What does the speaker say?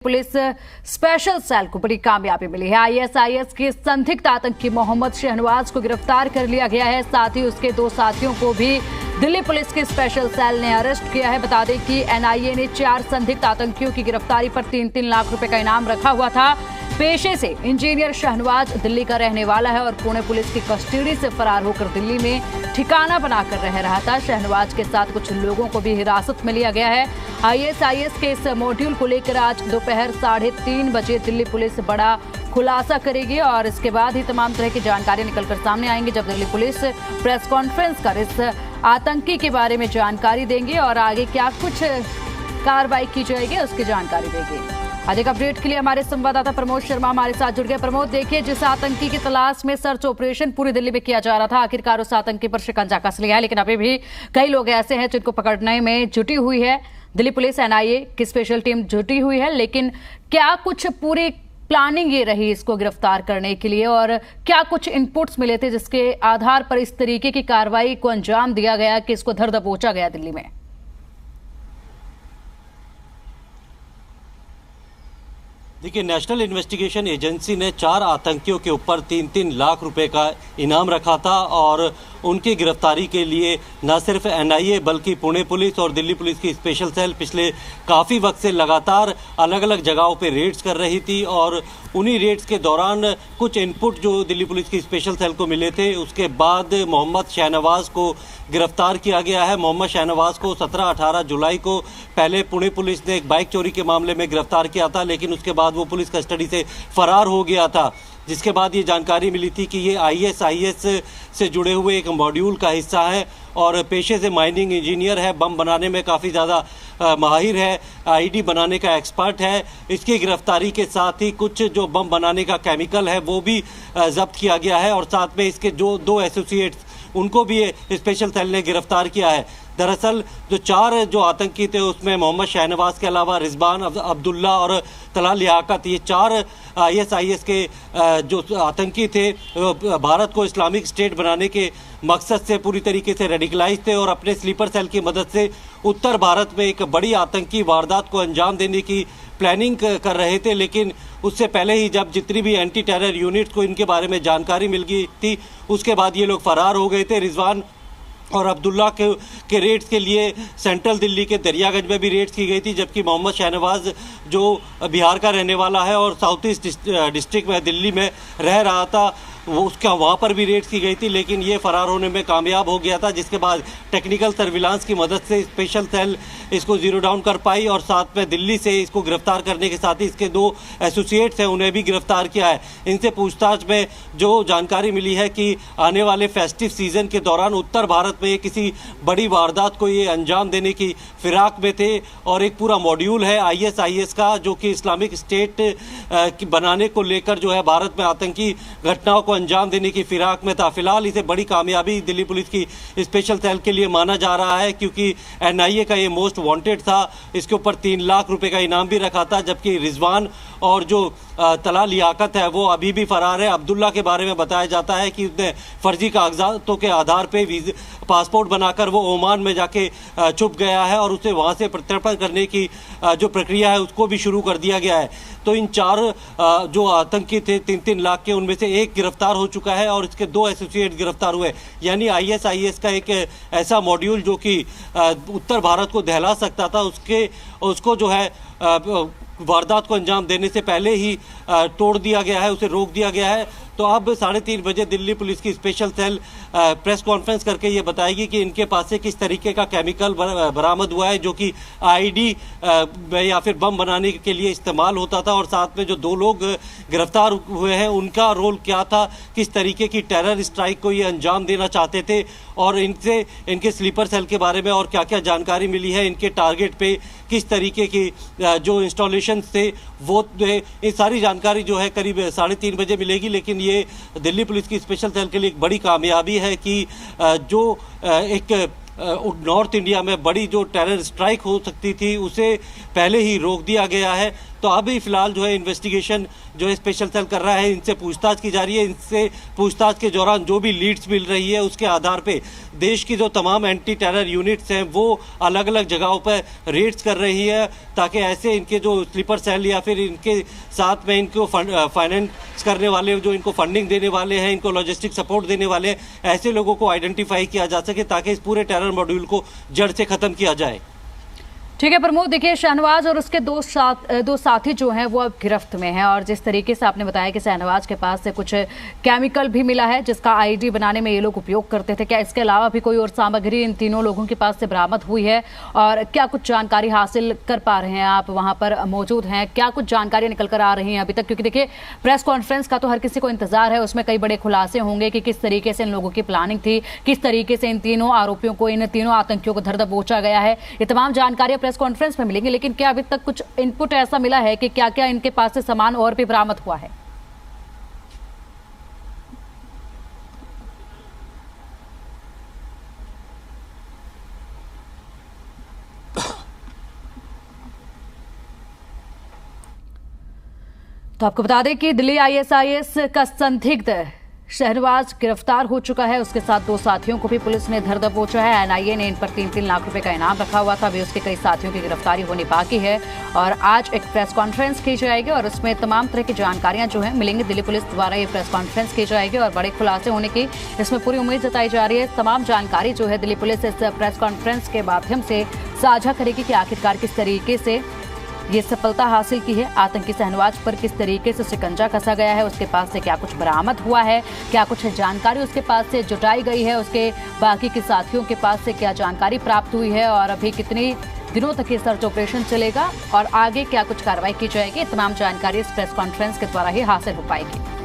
Police special cell को बड़ी कामयाबी मिली है। आईएसआईएस के संदिग्ध आतंकी मोहम्मद शहनवाज को गिरफ्तार कर लिया गया है। साथ ही उसके दो साथियों को भी दिल्ली पुलिस की स्पेशल सेल ने अरेस्ट किया है। बता दें कि एनआईए ने 4 संदिग्ध आतंकियों की गिरफ्तारी पर 3-3 लाख रुपए का इनाम रखा हुआ था। पेशे से इंजीनियर शहनवाज दिल्ली का रहने वाला है और पुणे पुलिस की कस्टडी से फरार होकर दिल्ली में ठिकाना बनाकर रह रहा था। शहनवाज के साथ कुछ लोगों को भी हिरासत में लिया गया है। आईएसआईएस के इस मॉड्यूल को लेकर आज दोपहर 3:30 बजे दिल्ली पुलिस बड़ा खुलासा करेगी और इसके बाद ही तमाम तरह की जानकारी निकलकर सामने आएंगी, जब दिल्ली पुलिस प्रेस कॉन्फ्रेंस कर इस आतंकी के बारे में जानकारी देंगे और आगे क्या कुछ कार्रवाई की जाएगी उसकी जानकारी देगी। अधिक अपडेट के लिए हमारे संवाददाता प्रमोद शर्मा हमारे साथ जुड़ गए। प्रमोद, देखिए, जिस आतंकी की तलाश में सर्च ऑपरेशन पूरी दिल्ली में किया जा रहा था, आखिरकार उस आतंकी पर शिकंजा कस लिया है, लेकिन अभी भी कई लोग ऐसे हैं जिनको पकड़ने में जुटी हुई है दिल्ली पुलिस। एनआईए की स्पेशल टीम जुटी हुई है, लेकिन क्या कुछ पूरी प्लानिंग ये रही इसको गिरफ्तार करने के लिए और क्या कुछ इनपुट्स मिले थे जिसके आधार पर इस तरीके की कार्रवाई को अंजाम दिया गया कि इसको धर दबोचा गया दिल्ली में? देखिए, नेशनल इन्वेस्टिगेशन एजेंसी ने 4 आतंकियों के ऊपर 3-3 लाख रुपए का इनाम रखा था और उनकी गिरफ्तारी के लिए न सिर्फ एनआईए बल्कि पुणे पुलिस और दिल्ली पुलिस की स्पेशल सेल पिछले काफ़ी वक्त से लगातार अलग अलग जगहों पे रेड्स कर रही थी और उन्हीं रेड्स के दौरान कुछ इनपुट जो दिल्ली पुलिस की स्पेशल सेल को मिले थे, उसके बाद मोहम्मद शहनवाज को गिरफ्तार किया गया है। मोहम्मद शहनवाज को 17-18 जुलाई को पहले पुणे पुलिस ने एक बाइक चोरी के मामले में गिरफ्तार किया था, लेकिन उसके बाद वो पुलिस कस्टडी से फरार हो गया था, जिसके बाद ये जानकारी मिली थी कि ये आईएसआईएस से जुड़े हुए एक मॉड्यूल का हिस्सा है और पेशे से माइनिंग इंजीनियर है, बम बनाने में काफ़ी ज़्यादा माहिर है, आईडी बनाने का एक्सपर्ट है। इसकी गिरफ्तारी के साथ ही कुछ जो बम बनाने का केमिकल है वो भी जब्त किया गया है और साथ में इसके जो 2 एसोसिएट्स उनको भी स्पेशल सेल ने गिरफ्तार किया है। दरअसल जो 4 जो आतंकी थे उसमें मोहम्मद शहनवाज के अलावा रिजवान, अब्दुल्ला और तला लियाकत, ये 4 आईएसआईएस के जो आतंकी थे भारत को इस्लामिक स्टेट बनाने के मकसद से पूरी तरीके से रेडिकलाइज थे और अपने स्लीपर सेल की मदद से उत्तर भारत में एक बड़ी आतंकी वारदात को अंजाम देने की प्लानिंग कर रहे थे। लेकिन उससे पहले ही जब जितनी भी एंटी टेरर यूनिट्स को इनके बारे में जानकारी मिल गई थी, उसके बाद ये लोग फरार हो गए थे। रिजवान और अब्दुल्ला के रेड्स के लिए सेंट्रल दिल्ली के दरियागंज में भी रेड्स की गई थी, जबकि मोहम्मद शहनवाज जो बिहार का रहने वाला है और साउथ ईस्ट डिस्ट्रिक्ट में दिल्ली में रह रहा था, वो उसका वहाँ पर भी रेड्स की गई थी, लेकिन ये फरार होने में कामयाब हो गया था, जिसके बाद टेक्निकल सर्विलांस की मदद से स्पेशल सेल इसको जीरो डाउन कर पाई और साथ में दिल्ली से इसको गिरफ्तार करने के साथ ही इसके 2 एसोसिएट्स हैं उन्हें भी गिरफ्तार किया है। इनसे पूछताछ में जो जानकारी मिली है कि आने वाले फेस्टिव सीजन के दौरान उत्तर भारत में किसी बड़ी वारदात को ये अंजाम देने की फिराक में थे और एक पूरा मॉड्यूल है आईएसआईएस का जो कि इस्लामिक स्टेट बनाने को लेकर जो है भारत में आतंकी घटनाओं को अंजाम देने की फिराक में था। फिलहाल इसे बड़ी कामयाबी दिल्ली पुलिस की स्पेशल सेल के लिए माना जा रहा है, क्योंकि एनआईए का ये मोस्ट वांटेड था। इसके ऊपर 3 लाख रुपए का इनाम भी रखा था, जबकि रिजवान और जो तला लियाकत है वो अभी भी फरार है। अब्दुल्ला के बारे में बताया जाता है कि उसने फर्जी कागजातों के आधार पर पासपोर्ट बनाकर वो ओमान में जाके छुप गया है और उसे वहाँ से प्रत्यर्पण करने की जो प्रक्रिया है उसको भी शुरू कर दिया गया है। तो इन 4 जो आतंकी थे 3-3 लाख के, उनमें से एक गिरफ्तार हो चुका है और इसके 2 एसोसिएट गिरफ्तार हुए। यानी आईएसआईएस का एक ऐसा मॉड्यूल जो कि उत्तर भारत को दहला सकता था, उसको जो है वारदात को अंजाम देने से पहले ही तोड़ दिया गया है, उसे रोक दिया गया है। तो अब 3:30 बजे दिल्ली पुलिस की स्पेशल सेल प्रेस कॉन्फ्रेंस करके ये बताएगी कि इनके पास से किस तरीके का केमिकल बरामद हुआ है जो कि आईडी या फिर बम बनाने के लिए इस्तेमाल होता था और साथ में जो 2 लोग गिरफ्तार हुए हैं उनका रोल क्या था, किस तरीके की टेरर स्ट्राइक को ये अंजाम देना चाहते थे और इनसे इनके स्लीपर सेल के बारे में और क्या क्या जानकारी मिली है, इनके टारगेट पे किस तरीके की जो इंस्टॉलेशन थे वो, ये सारी जानकारी जो है करीब 3:30 बजे मिलेगी। लेकिन ये दिल्ली पुलिस की स्पेशल सेल के लिए एक बड़ी कामयाबी है कि जो एक नॉर्थ इंडिया में बड़ी जो टेरर स्ट्राइक हो सकती थी उसे पहले ही रोक दिया गया है। तो अभी फिलहाल जो है इन्वेस्टिगेशन जो है स्पेशल सेल कर रहा है, इनसे पूछताछ की जा रही है। इनसे पूछताछ के दौरान जो भी लीड्स मिल रही है उसके आधार पे देश की जो तमाम एंटी टेरर यूनिट्स हैं वो अलग अलग जगहों पर रेड्स कर रही है, ताकि ऐसे इनके जो स्लीपर सेल या फिर इनके साथ में इनको फाइनेंस करने वाले, जो इनको फंडिंग देने वाले हैं, इनको लॉजिस्टिक सपोर्ट देने वाले हैं, ऐसे लोगों को आइडेंटिफाई किया जा सके ताकि इस पूरे टेरर मॉड्यूल को जड़ से खत्म किया जाए। ठीक है प्रमोद, देखिए शहनवाज और उसके दो साथी जो हैं वो अब गिरफ्त में हैं, और जिस तरीके से आपने बताया कि शहनवाज के पास से कुछ केमिकल भी मिला है जिसका आईडी बनाने में ये लोग उपयोग करते थे, क्या इसके अलावा भी कोई और सामग्री इन तीनों लोगों के पास से बरामद हुई है? और क्या कुछ जानकारी हासिल कर पा रहे हैं? आप वहां पर मौजूद हैं, क्या कुछ जानकारी निकल कर आ रही हैं अभी तक? क्योंकि देखिए प्रेस कॉन्फ्रेंस का तो हर किसी को इंतजार है, उसमें कई बड़े खुलासे होंगे कि किस तरीके से इन लोगों की प्लानिंग थी, किस तरीके से इन तीनों आरोपियों को, इन तीनों आतंकियों को धर दबोचा गया है। ये तमाम जानकारियां प्रेस कॉन्फ्रेंस में मिलेंगी, लेकिन क्या अभी तक कुछ इनपुट ऐसा मिला है कि क्या क्या इनके पास से सामान और भी बरामद हुआ है? तो आपको बता दें कि दिल्ली आईएसआईएस का संदिग्ध शहनवाज गिरफ्तार हो चुका है। उसके साथ 2 साथियों को भी पुलिस ने धर दबोचा है। एनआईए ने इन पर 3-3 लाख रुपए का इनाम रखा हुआ था। अभी उसके कई साथियों की गिरफ्तारी होनी बाकी है और आज एक प्रेस कॉन्फ्रेंस की जाएगी और उसमें तमाम तरह की जानकारियां जो है मिलेंगी। दिल्ली पुलिस द्वारा ये प्रेस कॉन्फ्रेंस की जाएगी और बड़े खुलासे होने की इसमें पूरी उम्मीद जताई जा रही है। तमाम जानकारी जो है दिल्ली पुलिस इस प्रेस कॉन्फ्रेंस के माध्यम से साझा करेगी कि आखिरकार किस तरीके से ये सफलता हासिल की है, आतंकी शहनवाज पर किस तरीके से शिकंजा कसा गया है, उसके पास से क्या कुछ बरामद हुआ है, क्या कुछ जानकारी उसके पास से जुटाई गई है, उसके बाकी के साथियों के पास से क्या जानकारी प्राप्त हुई है और अभी कितने दिनों तक ये सर्च ऑपरेशन चलेगा और आगे क्या कुछ कार्रवाई की जाएगी। तमाम जानकारी इस प्रेस कॉन्फ्रेंस के द्वारा ही हासिल हो पाएगी।